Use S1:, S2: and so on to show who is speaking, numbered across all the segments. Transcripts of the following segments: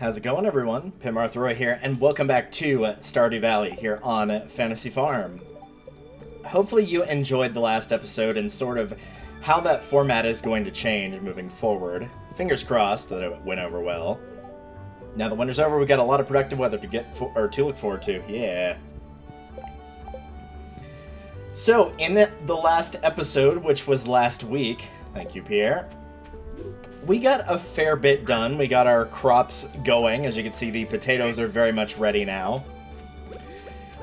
S1: How's it going, everyone? Pitmarthroy here, and welcome back to Stardew Valley here on Fantasy Farm. Hopefully you enjoyed the last episode and sort of how that format is going to change moving forward. Fingers crossed that it went over well. Now the winter's over, we've got a lot of productive weather to look forward to. Yeah. So, in the last episode, which was last week, thank you, Pierre, we got a fair bit done. We got our crops going. As you can see, the potatoes are very much ready now.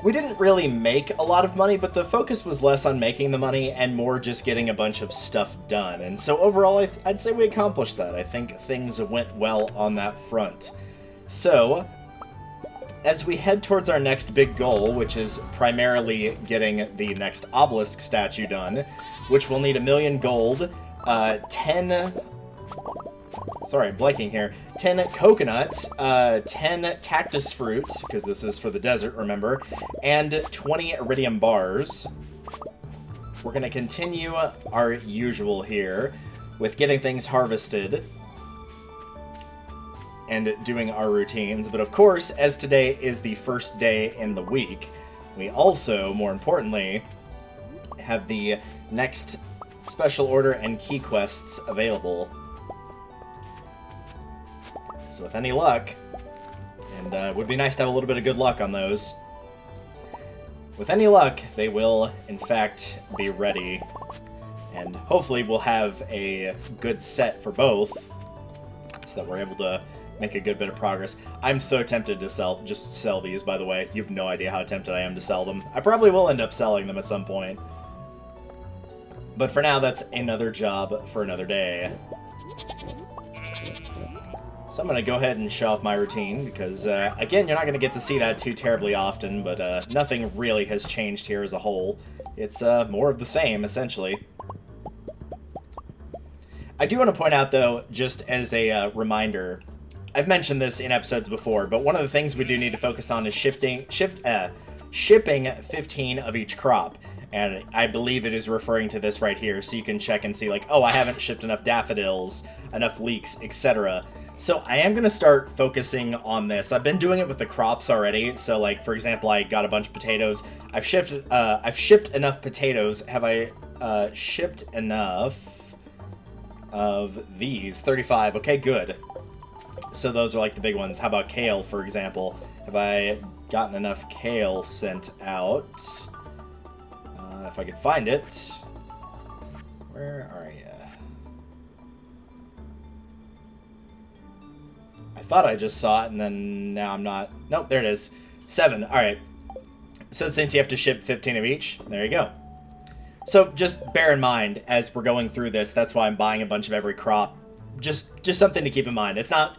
S1: We didn't really make a lot of money, but the focus was less on making the money and more just getting a bunch of stuff done. And so overall, I'd say we accomplished that. I think things went well on that front. So, as we head towards our next big goal, which is primarily getting the next obelisk statue done, which will need 1,000,000 gold, 10... Sorry, I'm blanking here. 10 coconuts, 10 cactus fruit, because this is for the desert, remember, and 20 iridium bars. We're going to continue our usual here with getting things harvested and doing our routines. But of course, as today is the first day in the week, we also, more importantly, have the next special order and key quests available. So with any luck, and it would be nice to have a little bit of good luck on those, with any luck, they will, in fact, be ready. And hopefully we'll have a good set for both, so that we're able to make a good bit of progress. I'm so tempted to just sell these, by the way. You have no idea how tempted I am to sell them. I probably will end up selling them at some point. But for now, that's another job for another day. So I'm going to go ahead and show off my routine, because, again, you're not going to get to see that too terribly often, but nothing really has changed here as a whole. It's more of the same, essentially. I do want to point out, though, just as a reminder, I've mentioned this in episodes before, but one of the things we do need to focus on is shipping 15 of each crop. And I believe it is referring to this right here, so you can check and see, like, oh, I haven't shipped enough daffodils, enough leeks, etc. So I am going to start focusing on this. I've been doing it with the crops already. So, like, for example, I got a bunch of potatoes. I've shipped enough potatoes. Have I shipped enough of these? 35. Okay, good. So those are like the big ones. How about kale, for example? Have I gotten enough kale sent out? If I could find it. Where are you? I thought I just saw it, and then now I'm not. Nope, there it is. 7. Alright. So since you have to ship 15 of each, there you go. So just bear in mind, as we're going through this, that's why I'm buying a bunch of every crop. Just something to keep in mind. It's not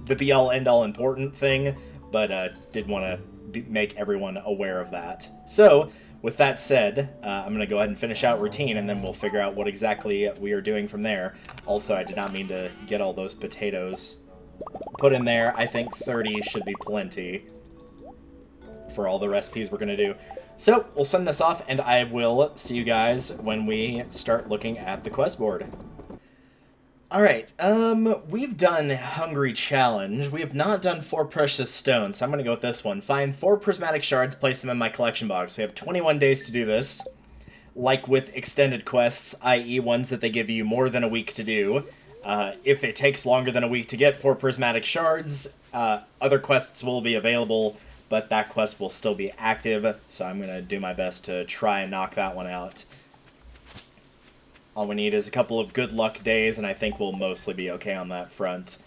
S1: the be-all, end-all important thing, but did want to make everyone aware of that. So, with that said, I'm going to go ahead and finish out routine, and then we'll figure out what exactly we are doing from there. Also, I did not mean to get all those potatoes put in there. I think 30 should be plenty for all the recipes we're going to do. So, we'll send this off, and I will see you guys when we start looking at the quest board. Alright, we've done Hungry Challenge. We have not done 4 Precious Stones, so I'm going to go with this one. Find 4 prismatic shards, place them in my collection box. We have 21 days to do this. Like with extended quests, i.e. ones that they give you more than a week to do. If it takes longer than a week to get 4 prismatic shards, other quests will be available, but that quest will still be active, so I'm going to do my best to try and knock that one out. All we need is a couple of good luck days, and I think we'll mostly be okay on that front.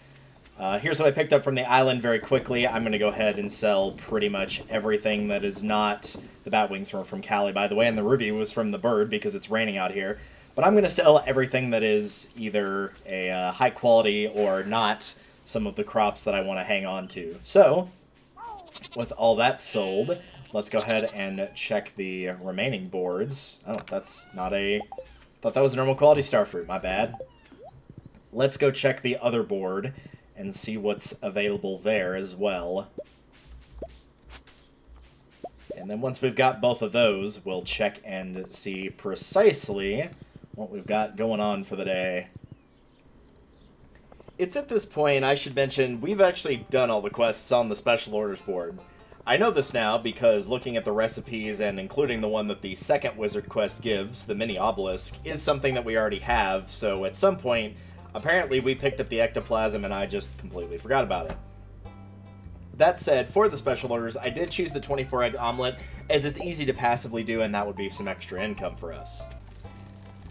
S1: Here's what I picked up from the island very quickly. I'm going to go ahead and sell pretty much everything that is not... The bat wings were from Callie, by the way, and the ruby was from the bird because it's raining out here. But I'm going to sell everything that is either a high quality or not some of the crops that I want to hang on to. So, with all that sold, let's go ahead and check the remaining boards. Oh, that's not a... Thought that was a normal quality starfruit, my bad. Let's go check the other board and see what's available there as well. And then once we've got both of those, we'll check and see precisely what we've got going on for the day. It's at this point I should mention we've actually done all the quests on the special orders board. I know this now because looking at the recipes and including the one that the second wizard quest gives, the mini obelisk, is something that we already have, so at some point, apparently we picked up the ectoplasm and I just completely forgot about it. That said, for the special orders, I did choose the 24 egg omelet as it's easy to passively do and that would be some extra income for us.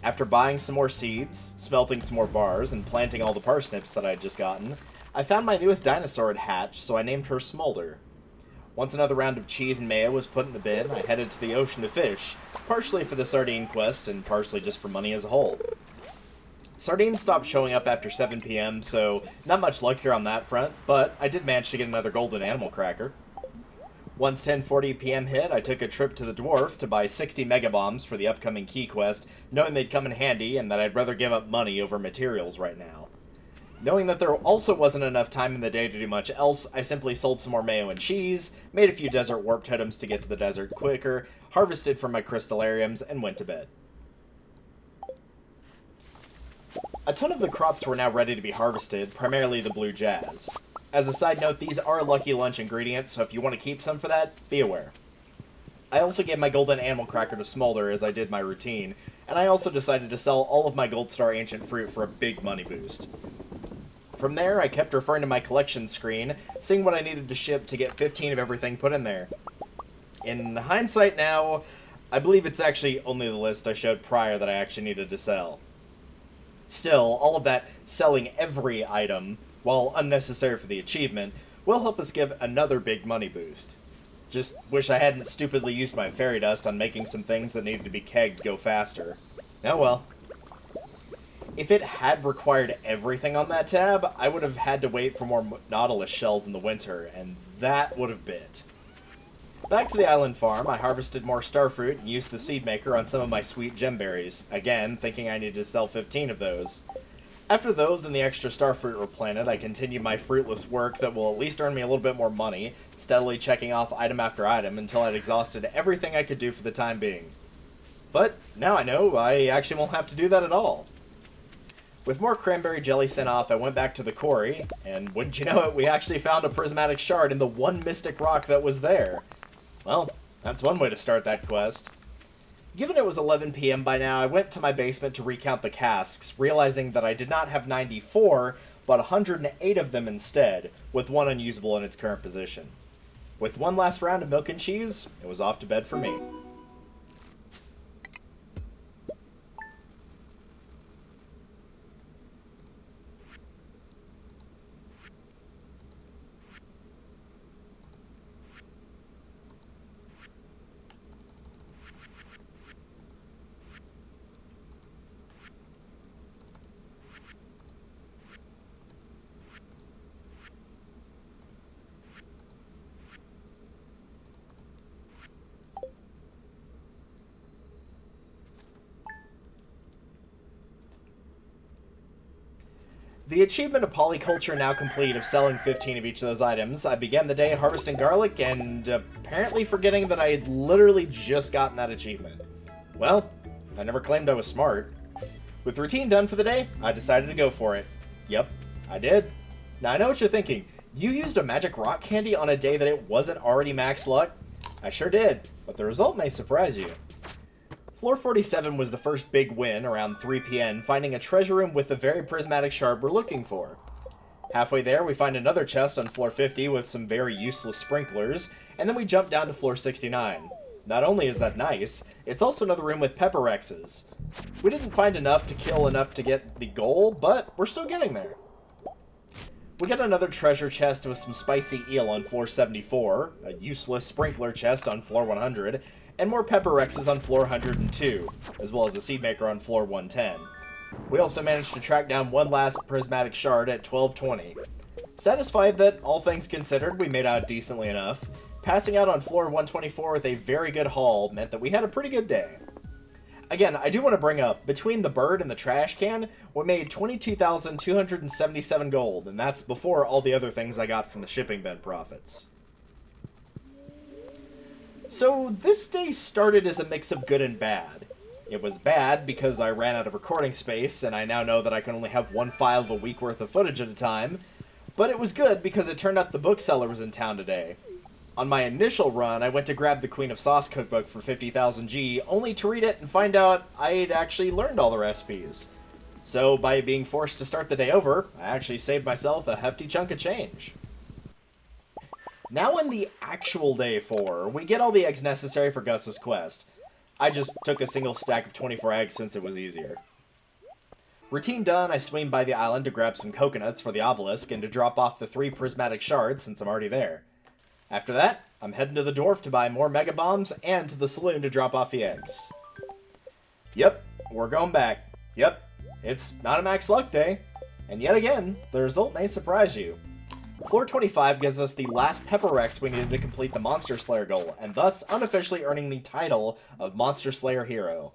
S1: After buying some more seeds, smelting some more bars, and planting all the parsnips that I'd just gotten, I found my newest dinosaur had hatched, so I named her Smolder. Once another round of cheese and mayo was put in the bin, I headed to the ocean to fish, partially for the sardine quest and partially just for money as a whole. Sardines stopped showing up after 7 p.m., so not much luck here on that front, but I did manage to get another golden animal cracker. Once 10:40 p.m. hit, I took a trip to the dwarf to buy 60 megabombs for the upcoming key quest, knowing they'd come in handy and that I'd rather give up money over materials right now. Knowing that there also wasn't enough time in the day to do much else, I simply sold some more mayo and cheese, made a few desert warp totems to get to the desert quicker, harvested from my crystallariums, and went to bed. A ton of the crops were now ready to be harvested, primarily the blue jazz. As a side note, these are Lucky Lunch ingredients, so if you want to keep some for that, be aware. I also gave my golden animal cracker to Smolder as I did my routine, and I also decided to sell all of my Gold Star Ancient Fruit for a big money boost. From there, I kept referring to my collection screen, seeing what I needed to ship to get 15 of everything put in there. In hindsight now, I believe it's actually only the list I showed prior that I actually needed to sell. Still, all of that selling every item, while unnecessary for the achievement, will help us give another big money boost. Just wish I hadn't stupidly used my fairy dust on making some things that needed to be kegged go faster. Oh well. If it had required everything on that tab, I would have had to wait for more Nautilus shells in the winter, and that would have bit. Back to the island farm, I harvested more starfruit and used the seed maker on some of my sweet gemberries, again thinking I needed to sell 15 of those. After those and the extra starfruit were planted, I continued my fruitless work that will at least earn me a little bit more money, steadily checking off item after item until I'd exhausted everything I could do for the time being. But now I know I actually won't have to do that at all. With more cranberry jelly sent off, I went back to the quarry, and wouldn't you know it, we actually found a prismatic shard in the one mystic rock that was there. Well, that's one way to start that quest. Given it was 11 p.m. by now, I went to my basement to recount the casks, realizing that I did not have 94, but 108 of them instead, with one unusable in its current position. With one last round of milk and cheese, it was off to bed for me. The achievement of polyculture now complete of selling 15 of each of those items, I began the day harvesting garlic and apparently forgetting that I had literally just gotten that achievement. Well, I never claimed I was smart. With routine done for the day, I decided to go for it. Yep, I did. Now I know what you're thinking. You used a magic rock candy on a day that it wasn't already max luck? I sure did, but the result may surprise you. Floor 47 was the first big win around 3 p.m., finding a treasure room with the very prismatic shard we're looking for. Halfway there, we find another chest on floor 50 with some very useless sprinklers, and then we jump down to floor 69. Not only is that nice, it's also another room with pepper Rexes. We didn't find enough to kill enough to get the goal, but we're still getting there. We get another treasure chest with some spicy eel on floor 74, a useless sprinkler chest on floor 100, and more pepper Rexes on floor 102, as well as a seed maker on floor 110. We also managed to track down one last prismatic shard at 1220. Satisfied that, all things considered, we made out decently enough, passing out on floor 124 with a very good haul meant that we had a pretty good day. Again, I do want to bring up, between the bird and the trash can, we made 22,277 gold, and that's before all the other things I got from the shipping bin profits. So, this day started as a mix of good and bad. It was bad because I ran out of recording space, and I now know that I can only have one file of a week worth of footage at a time. But it was good because it turned out the bookseller was in town today. On my initial run, I went to grab the Queen of Sauce cookbook for 50,000 G, only to read it and find out I'd actually learned all the recipes. So, by being forced to start the day over, I actually saved myself a hefty chunk of change. Now in the actual day 4, we get all the eggs necessary for Gus's quest. I just took a single stack of 24 eggs since it was easier. Routine done, I swing by the island to grab some coconuts for the obelisk and to drop off the 3 prismatic shards since I'm already there. After that, I'm heading to the dwarf to buy more mega bombs and to the saloon to drop off the eggs. Yep, we're going back. Yep, it's not a max luck day. And yet again, the result may surprise you. Floor 25 gives us the last Pepper Rex we needed to complete the Monster Slayer goal, and thus unofficially earning the title of Monster Slayer Hero.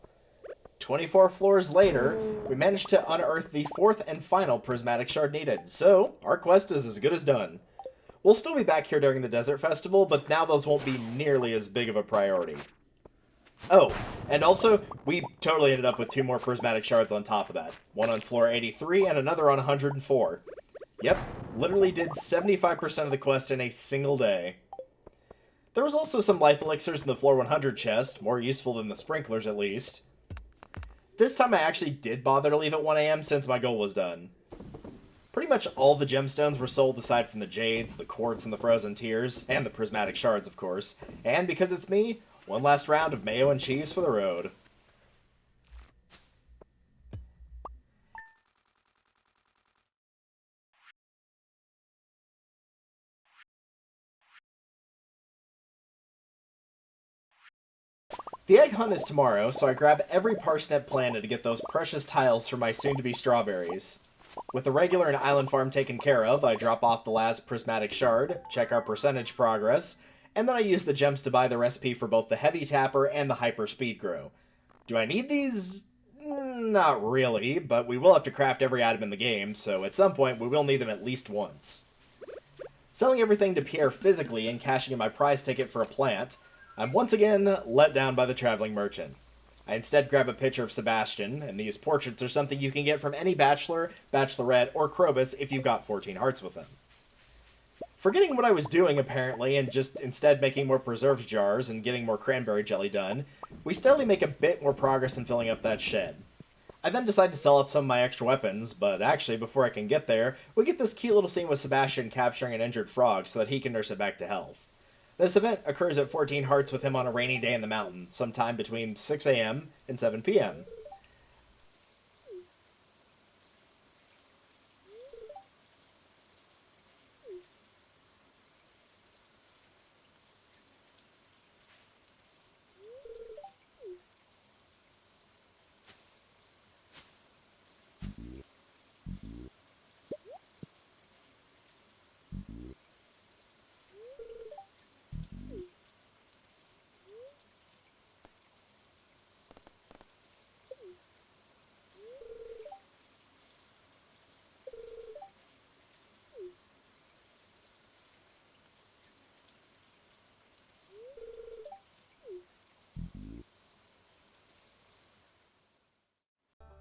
S1: 24 floors later, we managed to unearth the 4th and final prismatic shard needed, so our quest is as good as done. We'll still be back here during the Desert Festival, but now those won't be nearly as big of a priority. Oh, and also, we totally ended up with 2 more prismatic shards on top of that. One on floor 83 and another on 104. Yep, literally did 75% of the quest in a single day. There was also some life elixirs in the floor 100 chest, more useful than the sprinklers at least. This time I actually did bother to leave at 1 AM since my goal was done. Pretty much all the gemstones were sold aside from the jades, the quartz, and the frozen tears, and the prismatic shards of course, and because it's me, one last round of mayo and cheese for the road. The egg hunt is tomorrow, so I grab every parsnip planted to get those precious tiles for my soon-to-be strawberries. With the regular and island farm taken care of, I drop off the last prismatic shard, check our percentage progress, and then I use the gems to buy the recipe for both the heavy tapper and the hyper speed grow. Do I need these? Not really, but we will have to craft every item in the game, so at some point we will need them at least once. Selling everything to Pierre physically and cashing in my prize ticket for a plant, I'm once again let down by the traveling merchant. I instead grab a picture of Sebastian, and these portraits are something you can get from any bachelor, bachelorette, or Krobus if you've got 14 hearts with them. Forgetting what I was doing apparently, and just instead making more preserves jars and getting more cranberry jelly done, we steadily make a bit more progress in filling up that shed. I then decide to sell off some of my extra weapons, but actually before I can get there, we get this cute little scene with Sebastian capturing an injured frog so that he can nurse it back to health. This event occurs at 14 hearts with him on a rainy day in the mountain, sometime between 6 AM and 7 PM.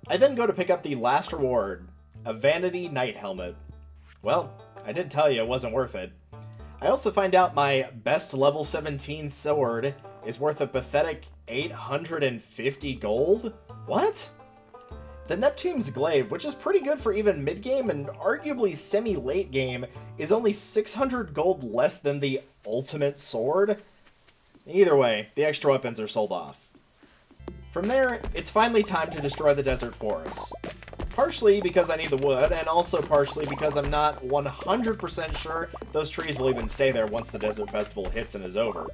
S1: I then go to pick up the last reward, a Vanity Knight Helmet. Well, I did tell you it wasn't worth it. I also find out my best level 17 sword is worth a pathetic 850 gold? What? The Neptune's Glaive, which is pretty good for even mid-game and arguably semi-late game, is only 600 gold less than the Ultimate Sword? Either way, the extra weapons are sold off. From there, it's finally time to destroy the desert forest. Partially because I need the wood, and also partially because I'm not 100% sure those trees will even stay there once the Desert Festival hits and is over.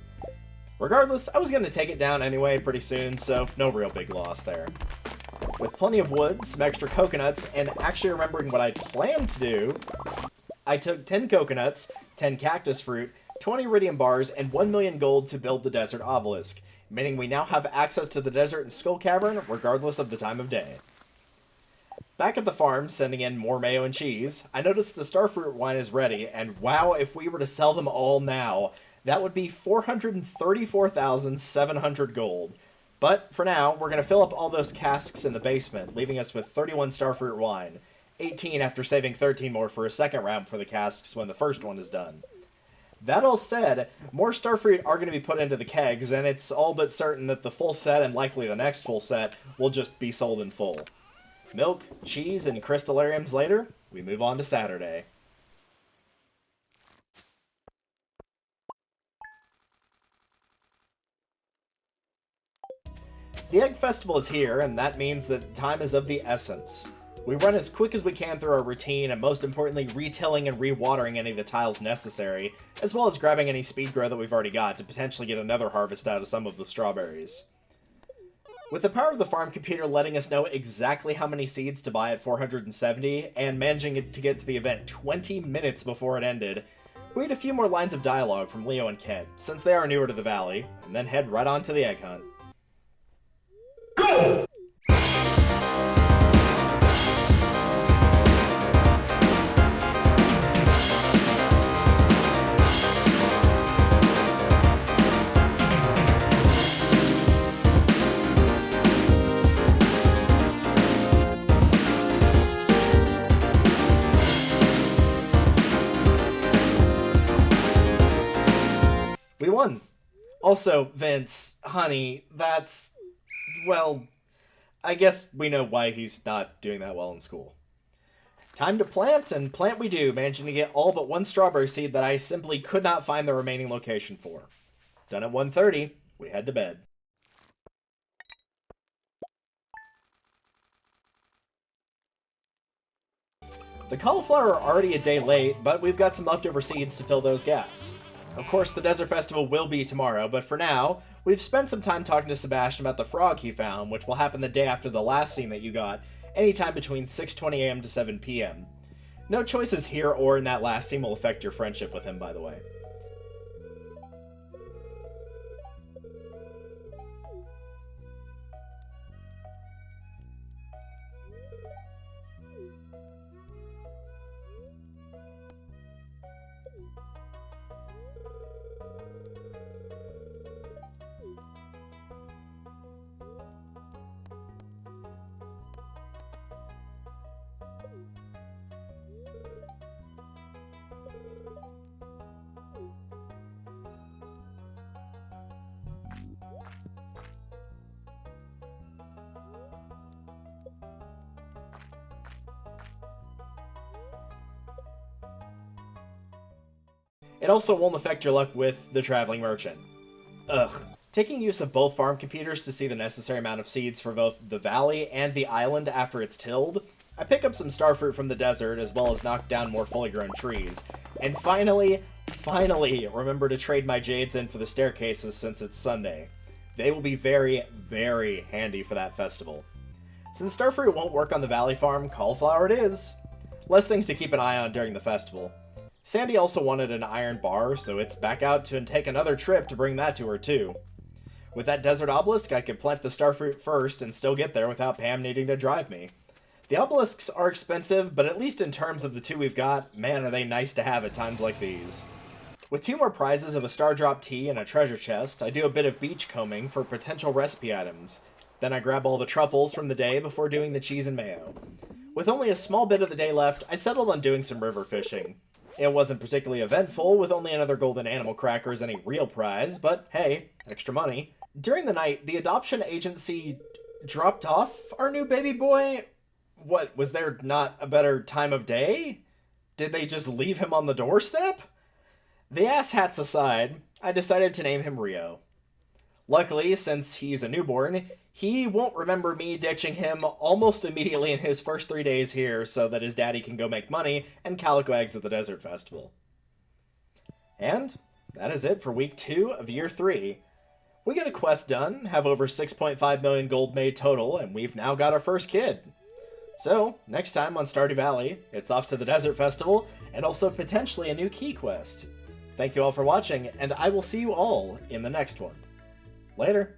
S1: Regardless, I was going to take it down anyway pretty soon, so no real big loss there. With plenty of wood, some extra coconuts, and actually remembering what I planned to do, I took 10 coconuts, 10 cactus fruit, 20 iridium bars, and 1 million gold to build the desert obelisk, meaning we now have access to the desert and skull cavern regardless of the time of day. Back at the farm, sending in more mayo and cheese, I noticed the starfruit wine is ready, and wow, if we were to sell them all now, that would be 434,700 gold. But for now, we're going to fill up all those casks in the basement, leaving us with 31 starfruit wine, 18 after saving 13 more for a second round for the casks when the first one is done. That all said, more starfruit are going to be put into the kegs, and it's all but certain that the full set, and likely the next full set, will just be sold in full. Milk, cheese, and crystallariums later, we move on to Saturday. The Egg Festival is here, and that means that time is of the essence. We run as quick as we can through our routine, and most importantly, retilling and rewatering any of the tiles necessary, as well as grabbing any speed grow that we've already got to potentially get another harvest out of some of the strawberries. With the power of the farm computer letting us know exactly how many seeds to buy at 470, and managing to get to the event 20 minutes before it ended, we had a few more lines of dialogue from Leo and Ked, since they are newer to the valley, and then head right on to the egg hunt. Go! We won. Also, Vince, honey, that's... well, I guess we know why he's not doing that well in school. Time to plant, and plant we do, managing to get all but one strawberry seed that I simply could not find the remaining location for. Done at 1:30, we head to bed. The cauliflower are already a day late, but we've got some leftover seeds to fill those gaps. Of course, the Desert Festival will be tomorrow, but for now, we've spent some time talking to Sebastian about the frog he found, which will happen the day after the last scene that you got, anytime between 6:20 a.m. to 7 p.m. No choices here or in that last scene will affect your friendship with him, by the way. It also won't affect your luck with the Traveling Merchant. Ugh. Taking use of both farm computers to see the necessary amount of seeds for both the valley and the island after it's tilled, I pick up some starfruit from the desert as well as knock down more fully grown trees. And finally remember to trade my jades in for the staircases since it's Sunday. They will be very, very handy for that festival. Since starfruit won't work on the valley farm, cauliflower it is. Less things to keep an eye on during the festival. Sandy also wanted an iron bar, so it's back out to take another trip to bring that to her too. With that desert obelisk, I could plant the starfruit first and still get there without Pam needing to drive me. The obelisks are expensive, but at least in terms of the two we've got, man are they nice to have at times like these. With 2 more prizes of a star drop tea and a treasure chest, I do a bit of beach combing for potential recipe items. Then I grab all the truffles from the day before doing the cheese and mayo. With only a small bit of the day left, I settled on doing some river fishing. It wasn't particularly eventful, with only another golden animal cracker as any real prize, but hey, extra money. During the night, the adoption agency dropped off our new baby boy. What, was there not a better time of day? Did they just leave him on the doorstep? The asshats aside, I decided to name him Rio. Luckily, since he's a newborn, he won't remember me ditching him almost immediately in his first 3 days here so that his daddy can go make money and calico eggs at the Desert Festival. And that is it for week 2 of year 3. We got a quest done, have over 6.5 million gold made total, and we've now got our first kid. So, next time on Stardew Valley, it's off to the Desert Festival, and also potentially a new key quest. Thank you all for watching, and I will see you all in the next one. Later.